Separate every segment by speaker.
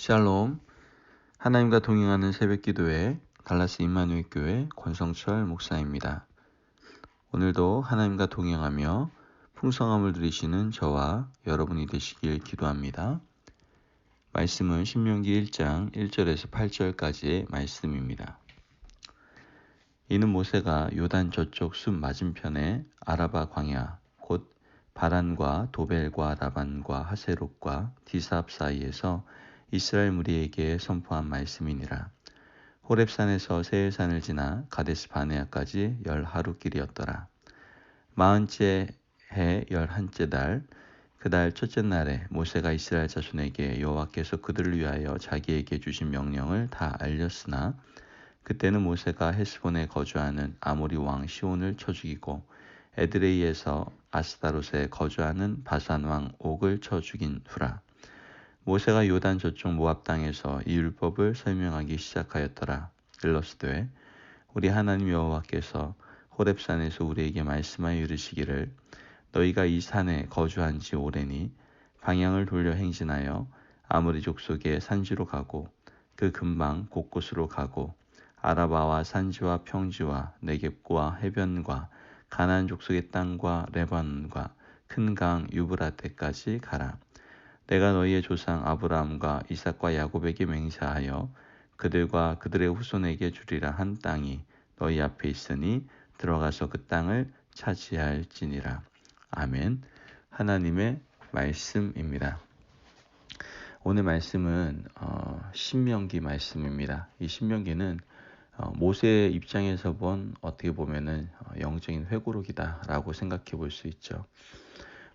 Speaker 1: 샬롬. 하나님과 동행하는 새벽기도회 달라스 임마누엘 교회 권성철 목사입니다. 오늘도 하나님과 동행하며 풍성함을 누리시는 저와 여러분이 되시길 기도합니다. 말씀은 신명기 1장 1절에서 8절까지의 말씀입니다. 이는 모세가 요단 저쪽 숲 맞은편에 아라바 광야 곧 바란과 도벨과 라반과 하세롯과 디삽 사이에서 이스라엘 무리에게 선포한 말씀이니라. 호렙산에서 세일산을 지나 가데스 바네아까지 10하루 길이었더라. 40째 해 11째 달 그 달 첫째 날에 모세가 이스라엘 자손에게 여호와께서 그들을 위하여 자기에게 주신 명령을 다 알렸으나 그때는 모세가 헤스본에 거주하는 아모리 왕 시온을 쳐 죽이고 에드레이에서 아스다롯에 거주하는 바산 왕 옥을 쳐 죽인 후라. 모세가 요단 저쪽 모압 땅에서 이 율법을 설명하기 시작하였더라. 일러스되 우리 하나님 여호와께서 호렙산에서 우리에게 말씀하여 이르시기를 너희가 이 산에 거주한 지 오래니 방향을 돌려 행진하여 아모리 족속의 산지로 가고 그 근방 곳곳으로 가고 아라바와 산지와 평지와 네겝과 해변과 가나안 족속의 땅과 레바논과 큰 강 유브라테까지 가라. 내가 너희의 조상 아브라함과 이삭과 야곱에게 맹세하여 그들과 그들의 후손에게 주리라 한 땅이 너희 앞에 있으니 들어가서 그 땅을 차지할지니라. 아멘. 하나님의 말씀입니다. 오늘 말씀은 신명기 말씀입니다. 이 신명기는 모세의 입장에서 본 어떻게 보면은 영적인 회고록이다라고 생각해 볼 수 있죠.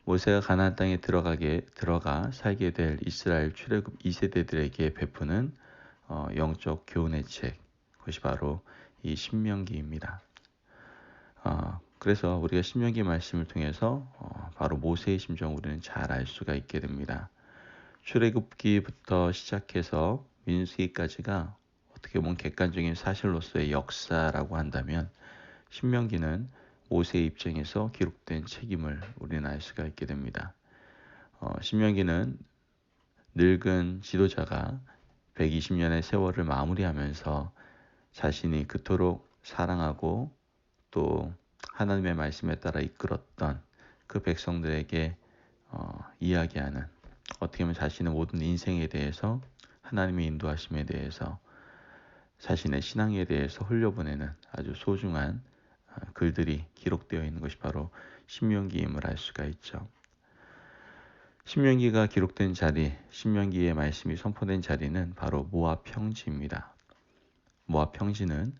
Speaker 1: 모세가 가나안 땅에 들어가 살게 될 이스라엘 출애굽 2세대들에게 베푸는 영적 교훈의 책, 그것이 바로 이 신명기입니다. 그래서 우리가 신명기 말씀을 통해서 바로 모세의 심정을 우리는 잘 알 수가 있게 됩니다. 출애굽기부터 시작해서 민수기까지가 어떻게 보면 객관적인 사실로서의 역사라고 한다면 신명기는 모세의 입장에서 기록된 책임을 우리는 알 수가 있게 됩니다. 신명기는 늙은 지도자가 120년의 세월을 마무리하면서 자신이 그토록 사랑하고 또 하나님의 말씀에 따라 이끌었던 그 백성들에게 이야기하는, 어떻게 보면 자신의 모든 인생에 대해서, 하나님의 인도하심에 대해서, 자신의 신앙에 대해서 흘려보내는 아주 소중한 글들이 기록되어 있는 것이 바로 신명기임을 알 수가 있죠. 신명기가 기록된 자리, 신명기의 말씀이 선포된 자리는 바로 모압 평지입니다. 모압 평지는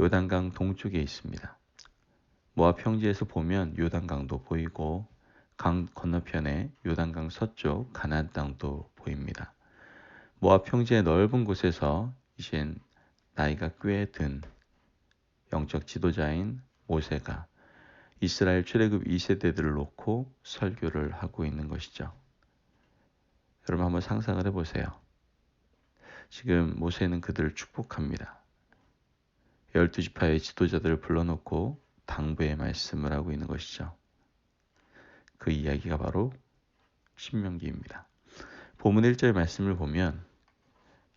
Speaker 1: 요단강 동쪽에 있습니다. 모압 평지에서 보면 요단강도 보이고 강 건너편에 요단강 서쪽 가나안 땅도 보입니다. 모압 평지의 넓은 곳에서 이젠 나이가 꽤 든 영적 지도자인 모세가 이스라엘 출애굽 2세대들을 놓고 설교를 하고 있는 것이죠. 여러분 한번 상상을 해보세요. 지금 모세는 그들을 축복합니다. 12지파의 지도자들을 불러놓고 당부의 말씀을 하고 있는 것이죠. 그 이야기가 바로 신명기입니다. 본문 1절 말씀을 보면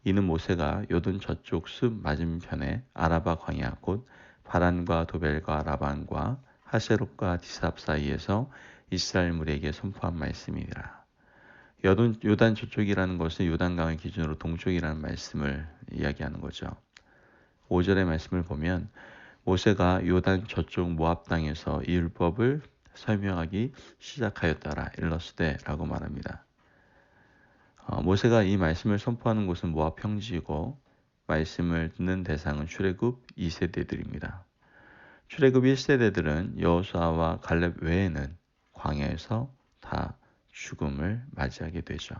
Speaker 1: 이는 모세가 요단 저쪽 숲 맞은편에 아라바 광야 곧 바란과 도벨과 라반과 하세롯과 디삽 사이에서 이스라엘 무리에게 선포한 말씀이니라. 요단 저쪽이라는 것은 요단강을 기준으로 동쪽이라는 말씀을 이야기하는 거죠. 5절의 말씀을 보면 모세가 요단 저쪽 모압 땅에서 이 율법을 설명하기 시작하였더라. 일러스되라고 말합니다. 모세가 이 말씀을 선포하는 곳은 모압 평지이고 말씀을 듣는 대상은 출애굽 2세대들입니다. 출애굽 1세대들은 여호수아와 갈렙 외에는 광야에서 다 죽음을 맞이하게 되죠.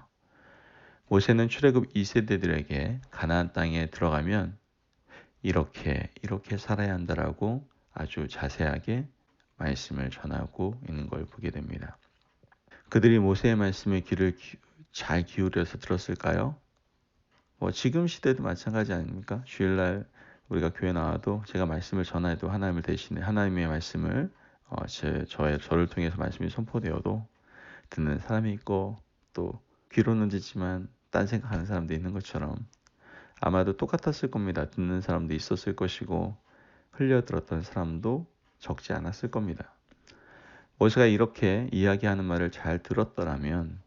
Speaker 1: 모세는 출애굽 2세대들에게 가나안 땅에 들어가면 이렇게 살아야 한다라고 아주 자세하게 말씀을 전하고 있는 걸 보게 됩니다. 그들이 모세의 말씀에 귀를 잘 기울여서 들었을까요? 지금 시대도 마찬가지 아닙니까? 주일날 우리가 교회 나와도 제가 말씀을 전해도 하나님을 대신해 하나님의 말씀을 저를 통해서 말씀이 선포되어도 듣는 사람이 있고 또 귀로는 듣지만 딴 생각하는 사람도 있는 것처럼 아마도 똑같았을 겁니다. 듣는 사람도 있었을 것이고 흘려들었던 사람도 적지 않았을 겁니다. 모세가 이렇게 이야기하는 말을 잘 들었더라면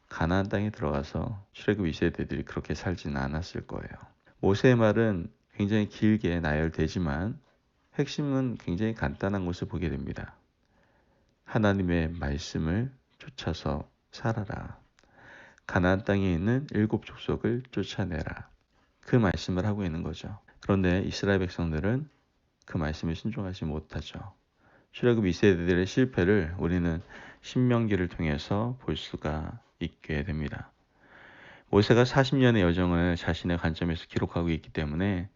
Speaker 1: 가나안 땅에 들어가서 출애굽 2세대들이 그렇게 살지는 않았을 거예요. 모세의 말은 굉장히 길게 나열되지만 핵심은 굉장히 간단한 것을 보게 됩니다. 하나님의 말씀을 쫓아서 살아라. 가나안 땅에 있는 7 족속을 쫓아내라. 그 말씀을 하고 있는 거죠. 그런데 이스라엘 백성들은 그 말씀에 순종하지 못하죠. 출애굽 2세대들의 실패를 우리는 신명기를 통해서 볼 수가 있게 됩니다. 모세가 40년의 여정을 자신의 관점에서 기록하고 있기 때문에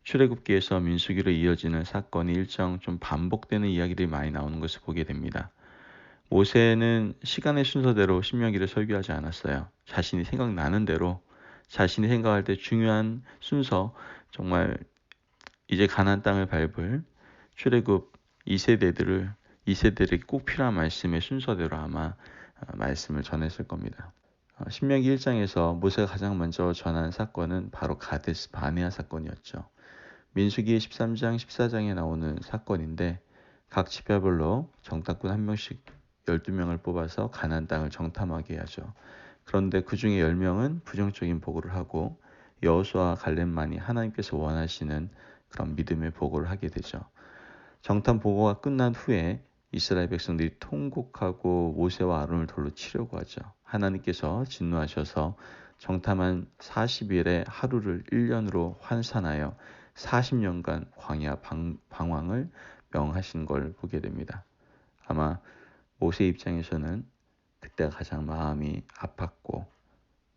Speaker 1: 출애굽기에서 민수기로 이어지는 사건이 일정 좀 반복되는 이야기들이 많이 나오는 것을 보게 됩니다. 모세는 시간의 순서대로 신명기를 설교하지 않았어요. 자신이 생각나는 대로 자신이 생각할 때 중요한 순서, 정말 이제 가나안 땅을 밟을 출애굽 2세대들이 꼭 필요한 말씀의 순서대로 아마 말씀을 전했을 겁니다. 신명기 1장에서 모세가 가장 먼저 전한 사건은 바로 가데스 바네아 사건이었죠. 민수기 13장, 14장에 나오는 사건인데 각 지파별로 정탐꾼 1명씩 12명을 뽑아서 가나안 땅을 정탐하게 하죠. 그런데 그 중에 10명은 부정적인 보고를 하고 여호수아와 갈렙만이 하나님께서 원하시는 그런 믿음의 보고를 하게 되죠. 정탐 보고가 끝난 후에 이스라엘 백성들이 통곡하고 모세와 아론을 돌로 치려고 하죠. 하나님께서 진노하셔서 정탐한 40일의 하루를 1년으로 환산하여 40년간 광야 방황을 명하신 걸 보게 됩니다. 아마 모세 입장에서는 그때가 가장 마음이 아팠고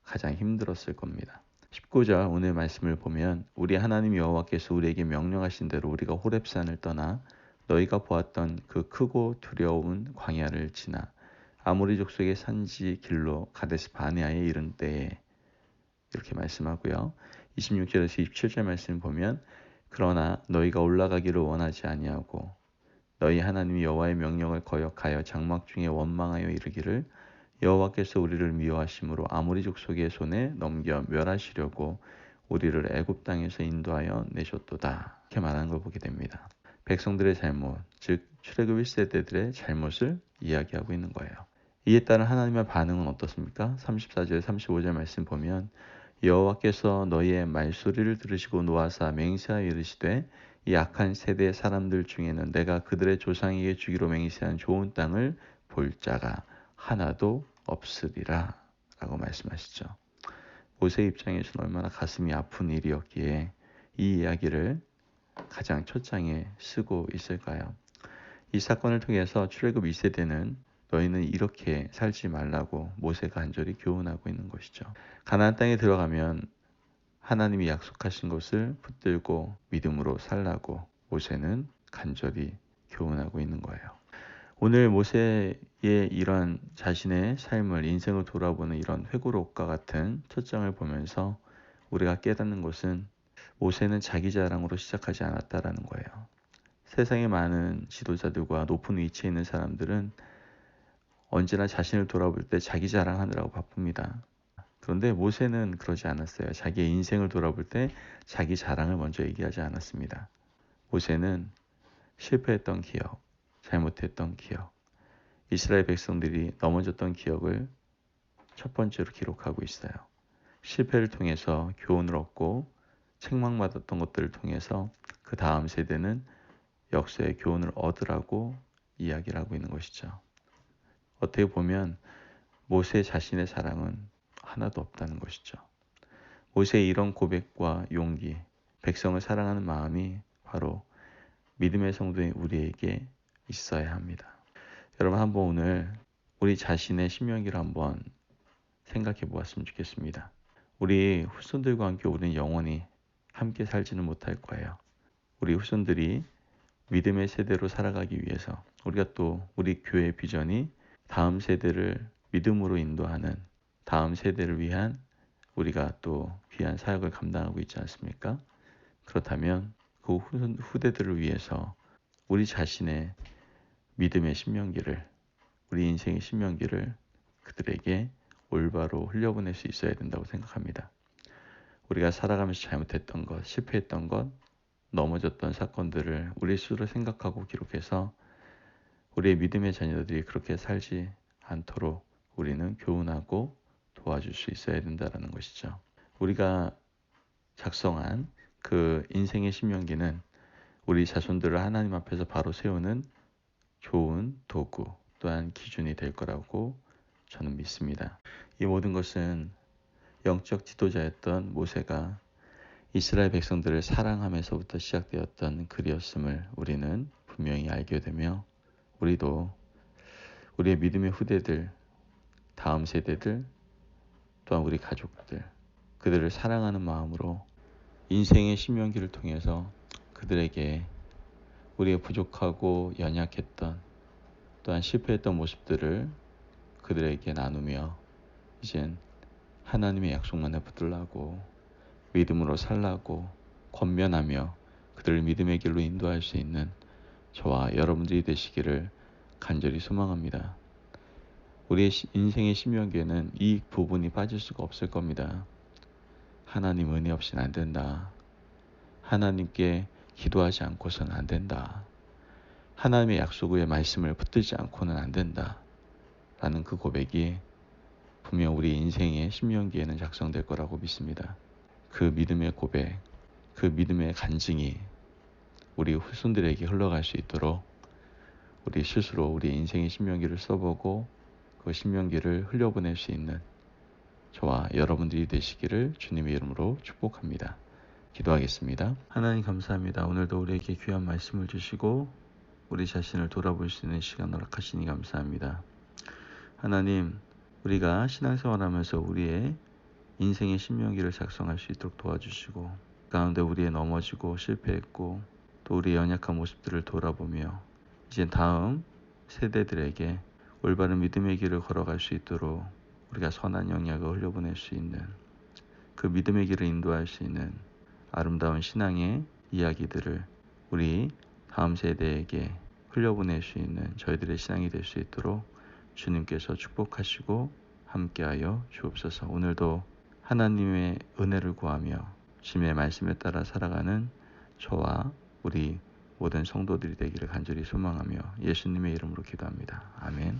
Speaker 1: 가장 힘들었을 겁니다. 19절 오늘 말씀을 보면 우리 하나님 여호와께서 우리에게 명령하신 대로 우리가 호렙산을 떠나 너희가 보았던 그 크고 두려운 광야를 지나 아모리 족속의 산지 길로 가데스 바네아에 이른 때에 이렇게 말씀하고요. 26절에서 27절 말씀 보면 그러나 너희가 올라가기를 원하지 아니하고 너희 하나님 여호와의 명령을 거역하여 장막 중에 원망하여 이르기를 여호와께서 우리를 미워하심으로 아모리 족속의 손에 넘겨 멸하시려고 우리를 애굽 땅에서 인도하여 내셨도다. 이렇게 말하는 걸 보게 됩니다. 백성들의 잘못, 즉 출애굽 1세대들의 잘못을 이야기하고 있는 거예요. 이에 따른 하나님의 반응은 어떻습니까? 34절, 35절 말씀 보면 여호와께서 너희의 말소리를 들으시고 노하사 맹세하여 이르시되 이 악한 세대 사람들 중에는 내가 그들의 조상에게 주기로 맹세한 좋은 땅을 볼 자가 하나도 없으리라 라고 말씀하시죠. 모세 입장에서는 얼마나 가슴이 아픈 일이었기에 이 이야기를 가장 첫장에 쓰고 있을까요? 이 사건을 통해서 출애굽 2세대는 너희는 이렇게 살지 말라고 모세가 간절히 교훈하고 있는 것이죠. 가나안 땅에 들어가면 하나님이 약속하신 것을 붙들고 믿음으로 살라고 모세는 간절히 교훈하고 있는 거예요. 오늘 모세의 이런 자신의 삶을 인생을 돌아보는 이런 회고록과 같은 첫 장을 보면서 우리가 깨닫는 것은 모세는 자기 자랑으로 시작하지 않았다라는 거예요. 세상에 많은 지도자들과 높은 위치에 있는 사람들은 언제나 자신을 돌아볼 때 자기 자랑하느라고 바쁩니다. 그런데 모세는 그러지 않았어요. 자기의 인생을 돌아볼 때 자기 자랑을 먼저 얘기하지 않았습니다. 모세는 실패했던 기억, 잘못했던 기억, 이스라엘 백성들이 넘어졌던 기억을 첫 번째로 기록하고 있어요. 실패를 통해서 교훈을 얻고 책망받았던 것들을 통해서 그 다음 세대는 역사의 교훈을 얻으라고 이야기를 하고 있는 것이죠. 어떻게 보면 모세 자신의 자랑은 하나도 없다는 것이죠. 모세의 이런 고백과 용기, 백성을 사랑하는 마음이 바로 믿음의 성도인 우리에게 있어야 합니다. 여러분 한번 오늘 우리 자신의 신명기를 한번 생각해 보았으면 좋겠습니다. 우리 후손들과 함께 우리는 영원히 함께 살지는 못할 거예요. 우리 후손들이 믿음의 세대로 살아가기 위해서 우리가 또 우리 교회의 비전이 다음 세대를 믿음으로 인도하는 다음 세대를 위한 우리가 또 귀한 사역을 감당하고 있지 않습니까? 그렇다면 그 후대들을 위해서 우리 자신의 믿음의 신명기를 우리 인생의 신명기를 그들에게 올바로 흘려보낼 수 있어야 된다고 생각합니다. 우리가 살아가면서 잘못했던 것, 실패했던 것, 넘어졌던 사건들을 우리 스스로 생각하고 기록해서 우리의 믿음의 자녀들이 그렇게 살지 않도록 우리는 교훈하고 도와줄 수 있어야 된다는 것이죠. 우리가 작성한 그 인생의 신명기는 우리 자손들을 하나님 앞에서 바로 세우는 좋은 도구 또한 기준이 될 거라고 저는 믿습니다. 이 모든 것은 영적 지도자였던 모세가 이스라엘 백성들을 사랑하면서부터 시작되었던 글이었음을 우리는 분명히 알게 되며 우리도 우리의 믿음의 후대들, 다음 세대들, 또한 우리 가족들, 그들을 사랑하는 마음으로 인생의 신명기를 통해서 그들에게 우리의 부족하고 연약했던 또한 실패했던 모습들을 그들에게 나누며 이젠 하나님의 약속만을 붙들라고 믿음으로 살라고 권면하며 그들을 믿음의 길로 인도할 수 있는 저와 여러분들이 되시기를 간절히 소망합니다. 우리의 인생의 신명기에는 이 부분이 빠질 수가 없을 겁니다. 하나님 은혜 없이는 안 된다. 하나님께 기도하지 않고서는 안 된다. 하나님의 약속의 말씀을 붙들지 않고는 안 된다. 라는 그 고백이 분명 우리 인생의 신명기에는 작성될 거라고 믿습니다. 그 믿음의 고백, 그 믿음의 간증이 우리 후손들에게 흘러갈 수 있도록 우리 스스로 우리 인생의 신명기를 써보고 그 신명기를 흘려보낼 수 있는 저와 여러분들이 되시기를 주님의 이름으로 축복합니다. 기도하겠습니다. 하나님 감사합니다. 오늘도 우리에게 귀한 말씀을 주시고 우리 자신을 돌아볼 수 있는 시간 허락하시니 감사합니다. 하나님, 우리가 신앙생활하면서 우리의 인생의 신명기를 작성할 수 있도록 도와주시고 가운데 우리의 넘어지고 실패했고 또 우리의 연약한 모습들을 돌아보며 이제 다음 세대들에게 올바른 믿음의 길을 걸어갈 수 있도록 우리가 선한 영향을 흘려보낼 수 있는 그 믿음의 길을 인도할 수 있는 아름다운 신앙의 이야기들을 우리 다음 세대에게 흘려보낼 수 있는 저희들의 신앙이 될 수 있도록 주님께서 축복하시고 함께하여 주옵소서. 오늘도 하나님의 은혜를 구하며 주님의 말씀에 따라 살아가는 저와 우리 모든 성도들이 되기를 간절히 소망하며 예수님의 이름으로 기도합니다. 아멘.